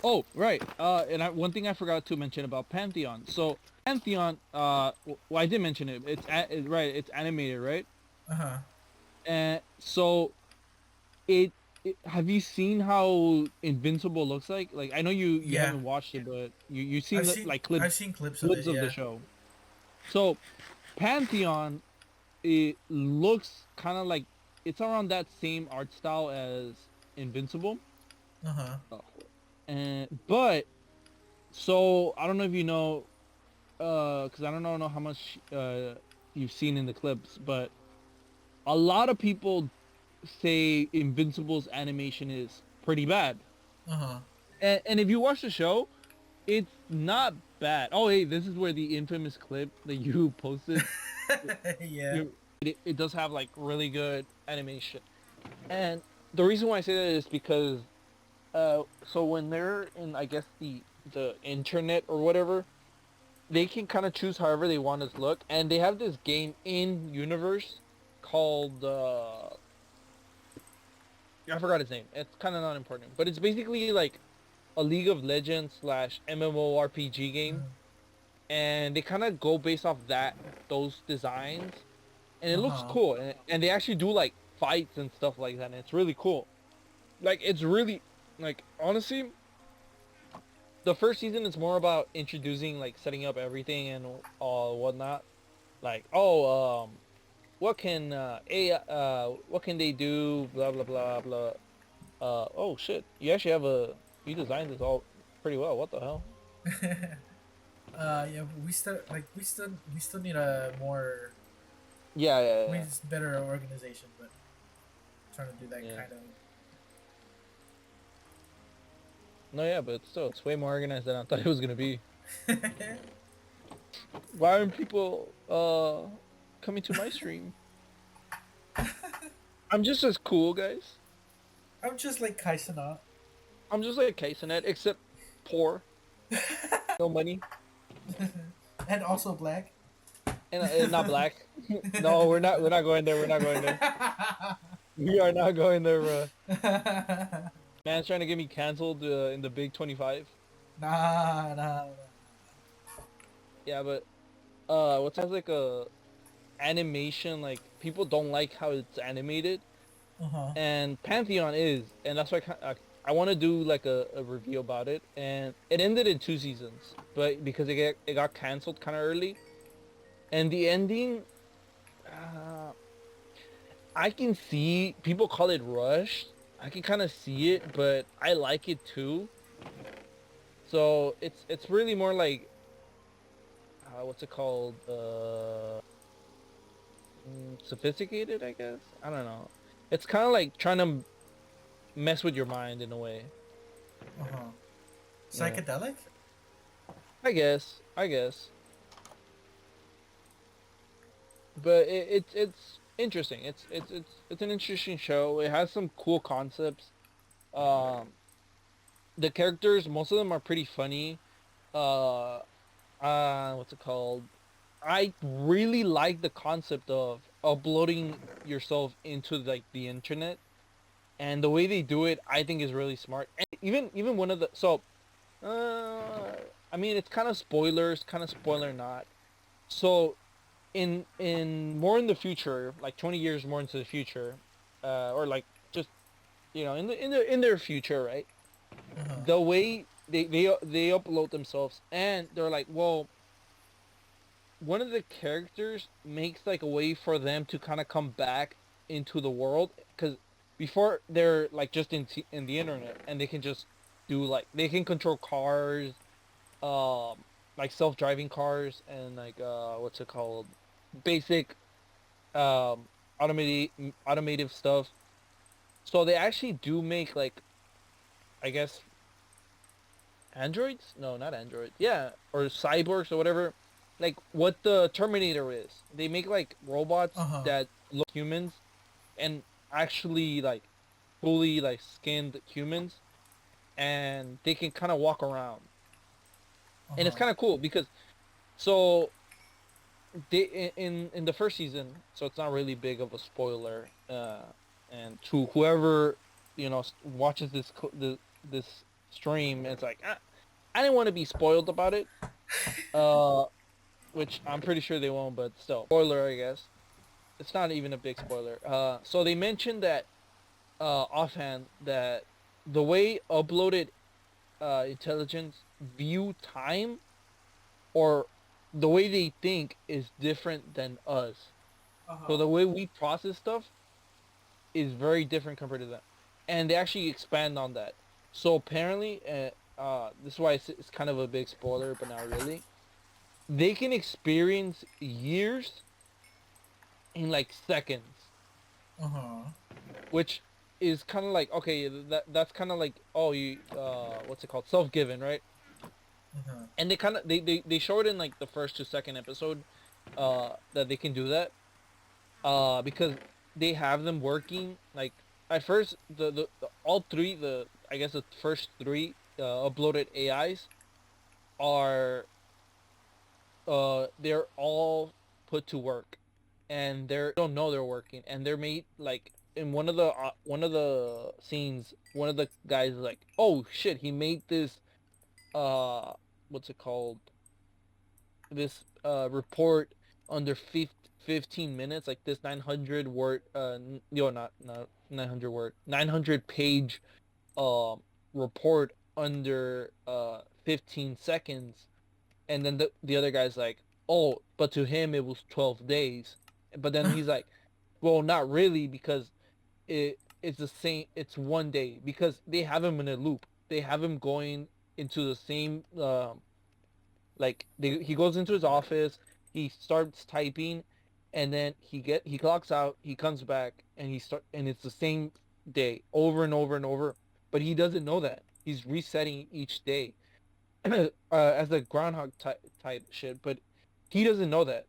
Oh, right. One thing I forgot to mention about Pantheon. So Pantheon, well, I did mention it. Right. It's animated, right? Uh huh. And so it, have you seen how Invincible looks like? Like I know you Yeah, haven't watched it, but you've seen I've seen like I've seen clips of clips it. of the Yeah. show. So Pantheon, it looks kind of like it's around that same art style as Invincible. Uh huh. Oh. And but so I don't know if you know, because I don't know how much you've seen in the clips, but a lot of people say Invincible's animation is pretty bad. Uh huh. And if you watch the show, it's not bad. Oh, hey, this is where the infamous clip that you posted, Yeah. it does have like really good animation. And the reason why I say that is because so when they're in, I guess, the internet or whatever, they can kind of choose however they want it to look, and they have this game in universe called I forgot its name. It's kind of not important, but it's basically like a League of Legends slash MMORPG game, and they kind of go based off those designs, and it Uh looks huh. cool, and they actually do like fights and stuff like that, and it's really cool. Like it's really like honestly, the first season is more about introducing, like setting up everything and whatnot. Like what can they do? Blah blah blah blah. Oh shit! You designed this all pretty well. What the hell? Yeah. We still need a more Yeah, yeah, we yeah, need better organization, but trying to do that yeah. kind of. No, yeah, but still, it's way more organized than I thought it was gonna be. Why aren't people coming to my stream? I'm just as cool, guys. I'm just like Kaisana. I'm just like Kaisenet, except poor, no money, And also black. and not black. No, we're not going there. We're not going there. We are not going there, bro. Man's trying to get me canceled in the Big 25. Nah, nah, nah. Yeah, but what's has like a animation, like people don't like how it's animated, Uh huh. and Pantheon is, and that's why I want to do like a review about it, and it ended in two seasons, but because it got canceled kind of early, and the ending, uh, I can see people call it rushed. I can kind of see it, but I like it too. So it's really more like what's it called? Sophisticated, I guess. I don't know. It's kind of like trying to mess with your mind in a way. Uh huh. Yeah, Psychedelic. I guess. I guess. But it's interesting. It's an interesting show. It has some cool concepts. Um, the characters, most of them are pretty funny. Uh, what's it called? I really like the concept of uploading yourself into like the internet, and the way they do it, I think is really smart. And even one of the uh, I mean, it's kind of spoiler not. So in more in the future, like 20 years more into the future, or like just in their future, right? Uh huh. The way they upload themselves, and they're like, well, one of the characters makes like a way for them to kind of come back into the world, because before they're like just in the internet, and they can just do like they can control cars, um like self-driving cars, and like what's it called, basic um automated automotive stuff. So they actually do make like, I guess, androids, no, not androids, yeah, or cyborgs or whatever, like what the Terminator is. They make like robots Uh huh. that look humans, and actually like fully like skinned humans, and they can kind of walk around, Uh and it's huh. kind of cool because so they in the first season, so it's not really big of a spoiler, and to whoever watches this stream. It's like I didn't want to be spoiled about it. Uh, which I'm pretty sure they won't, but still, spoiler, I guess. It's not even a big spoiler. So they mentioned that offhand that the way uploaded intelligence view time or the way they think is different than us. So Uh-huh. the way we process stuff is very different compared to them, and they actually expand on that. So apparently, this is why it's kind of a big spoiler, but not really. They can experience years in like seconds, Uh-huh. which is kind of like okay, that's kind of like oh you what's it called, self-given, right? Uh-huh. And they kind of they show it in like the first to second episode, that they can do that, because they have them working like at first the all three the I guess the first three uploaded AIs are they're all put to work, and they don't know they're working, and they're made like in one of the scenes one of the guys is like oh shit he made this uh what's it called, this report under 15 minutes, like this 900 word not 900 word 900 page um report under 15 seconds. And then the other guy's like oh but to him it was 12 days, but then he's like well not really because it's the same, it's one day because they have him in a loop, they have him going into the same he goes into his office, he starts typing, and then he clocks out, he comes back, and and it's the same day over and over and over. But he doesn't know that he's resetting each day, as a groundhog type shit. But he doesn't know that.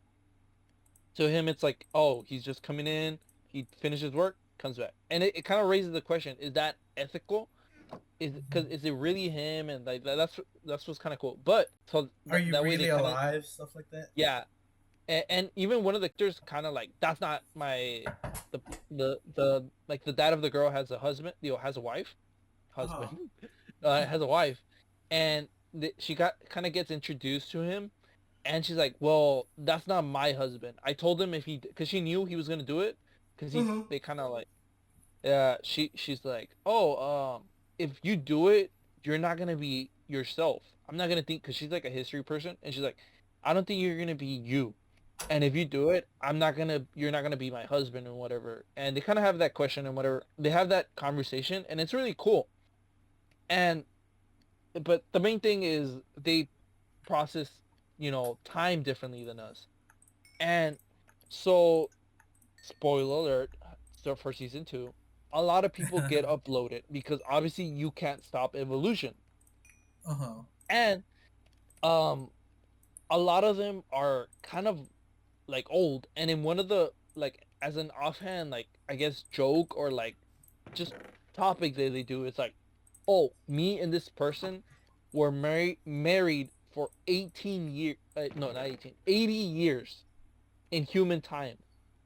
To him, it's like, oh, he's just coming in, he finishes work, comes back, and it kind of raises the question: is that ethical? Is it really him? And like that's what's kind of cool. But so Are you that way they really kind of alive? Stuff like that. yeah, and even one of the actors kind of like that's not my the like the dad of the girl has a husband, has a wife, Uh-huh. husband, has a wife, and she got kind of gets introduced to him, and she's like, well, that's not my husband. I told him if he because she knew he was gonna do it because Uh-huh. they kind of like she's like, oh, if you do it, you're not gonna be yourself. I'm not gonna think because she's like a history person, and she's like, I don't think you're gonna be you. And if you do it, you're not gonna be my husband and whatever. And they kind of have that question and whatever. They have that conversation, and it's really cool. And but the main thing is they process, time differently than us. And so, spoiler alert, so for season two, a lot of people get uploaded because obviously you can't stop evolution. Uh-huh. And um a lot of them are kind of like old, and in one of the like as an offhand like I guess joke or like just topic that they do, it's like oh me and this person were married for 18 years, no not 18, 80 years in human time,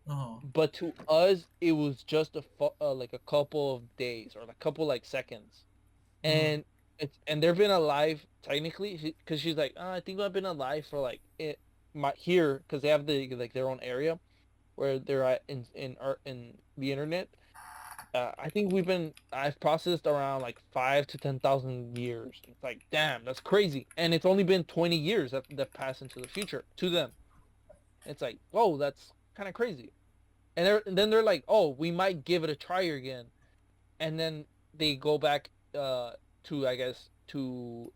Uh-huh. but to us it was just like a couple of days or like a couple like seconds. Uh-huh. And and they've been alive technically because she's like I think I've been alive for like my here because they have like their own area where they're at in the internet. I think I've processed around like 5 to 10,000 years. It's like damn, that's crazy, and it's only been 20 years that pass into the future to them. It's like whoa, that's kind of crazy. And then they're like, oh, we might give it a try again, and then they go back to I guess to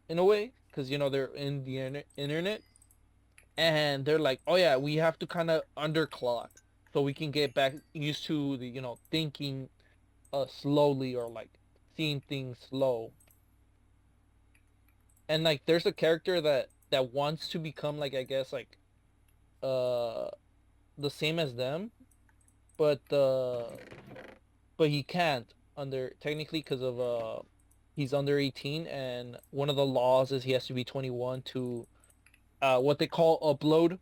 in a way because they're in the internet, and they're like oh yeah we have to kind of underclock so we can get back used to the thinking slowly or like seeing things slow. And like there's a character that wants to become like I guess like uh the same as them, but but he can't under technically because of he's under 18, and one of the laws is he has to be 21 to what they call upload.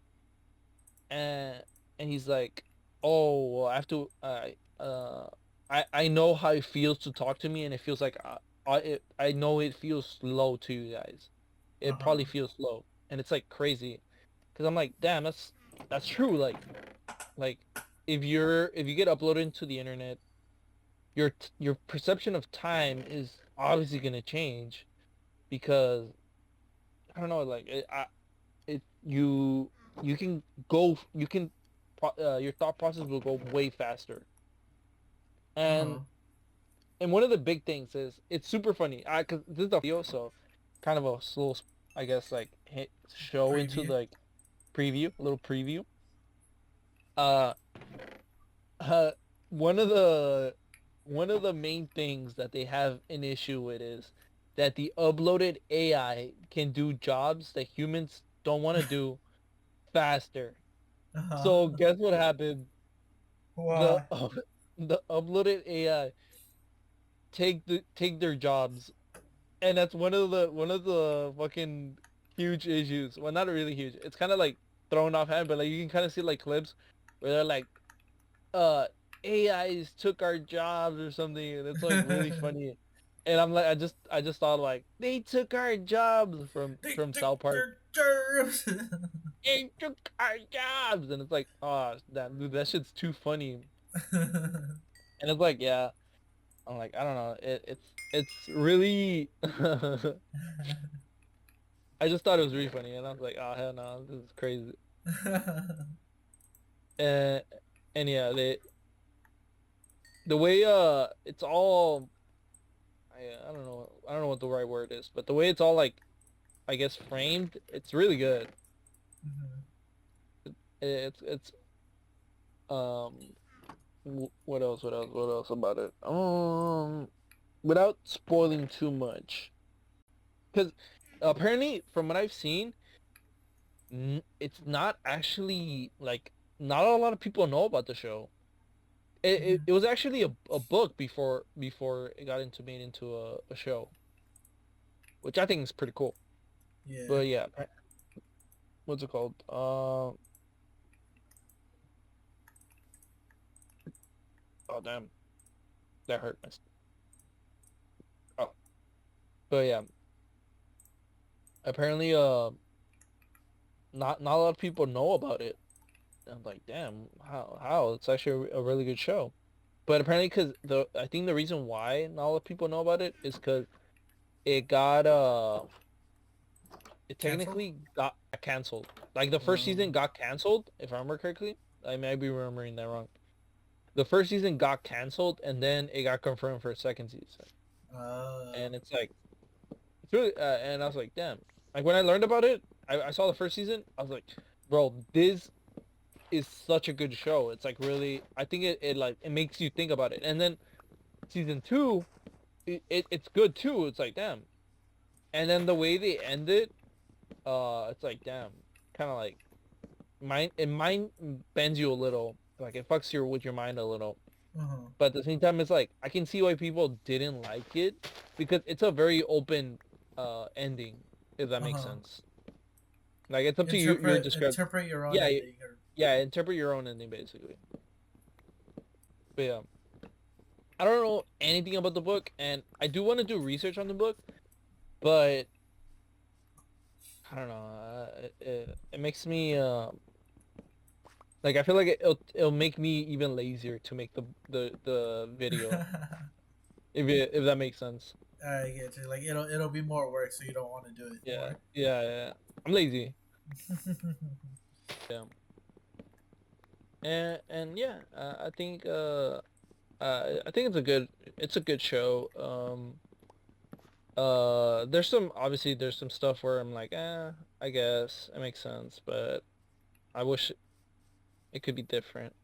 And he's like oh well, I have to uh I know how it feels to talk to me, and it feels like I know it feels slow to you guys. It Uh-huh. probably feels slow, and it's like crazy, because I'm like, damn, that's true. Like if you get uploaded into the internet, your perception of time is obviously gonna change because I don't know, like it you can you can your thought process will go way faster. Uh-huh. And one of the big things is it's super funny. Cause this is a video, so kind of a slow, I guess, like hit show into Preview. the like preview, a little preview. Uh, uh, one of the one of the main things that they have an issue with is that the uploaded AI can do jobs that humans don't want to do faster. Uh-huh. So guess what happened? The Why? the uploaded AI take their jobs. And that's one of the fucking huge issues. Well, not really huge. It's kind of like thrown off hand, but like you can kind of see like clips where they're like, uh, AIs took our jobs or something, and it's like really funny. And I'm like, I just thought like they took our jobs They from took South Park. their germs. They took our jobs, and it's like, oh, that dude, that shit's too funny. And it's like, yeah, I'm like, I don't know, it's really. I just thought it was really funny, and I was like, "Oh hell no, this is crazy." And and yeah, the way it's all I don't know what the right word is, but the way it's all like I guess framed, it's really good. Mhm. It's what else what else about it? Without spoiling too much, because apparently from what I've seen, it's not actually like not a lot of people know about the show. Mhm. It was actually a book before it got into made into a show, which I think is pretty cool. Yeah. But yeah, what's it called? Oh damn, that hurt my. Oh, but yeah, apparently not a lot of people know about it. And I'm like, damn, how? It's actually a really good show. But apparently, because the I think the reason why not a lot of people know about it is because it got it Cancel. technically got canceled. Like the first Um. season got canceled, if I remember correctly. I may be remembering that wrong. The first season got canceled, and then it got confirmed for a second season. Uh. And it's like it's really, and I was like, damn. Like when I learned about it, I saw the first season. I was like, bro, this is such a good show. It's like really, I think it like it makes you think about it. And then season two, it's good too. It's like damn. And then the way they end it, it's like damn, kind of like mind bends you a little, like it fucks your with your mind a little. Uh-huh. But at the same time, it's like I can see why people didn't like it because it's a very open ending, if that makes Uh-huh. sense. Like it's up to you your discretion. Interpret your own Yeah, ending. Or yeah, interpret your own ending basically. But yeah, I don't know anything about the book, and I do want to do research on the book, but I don't know. It makes me like I feel like it'll make me even lazier to make the video if that makes sense. I get you. Like it'll be more work, so you don't want to do it Yeah, more. yeah. I'm lazy. Yeah. And yeah, I think it's a good show. There's some obviously there's some stuff where I'm like, I guess it makes sense, but I wish it could be different.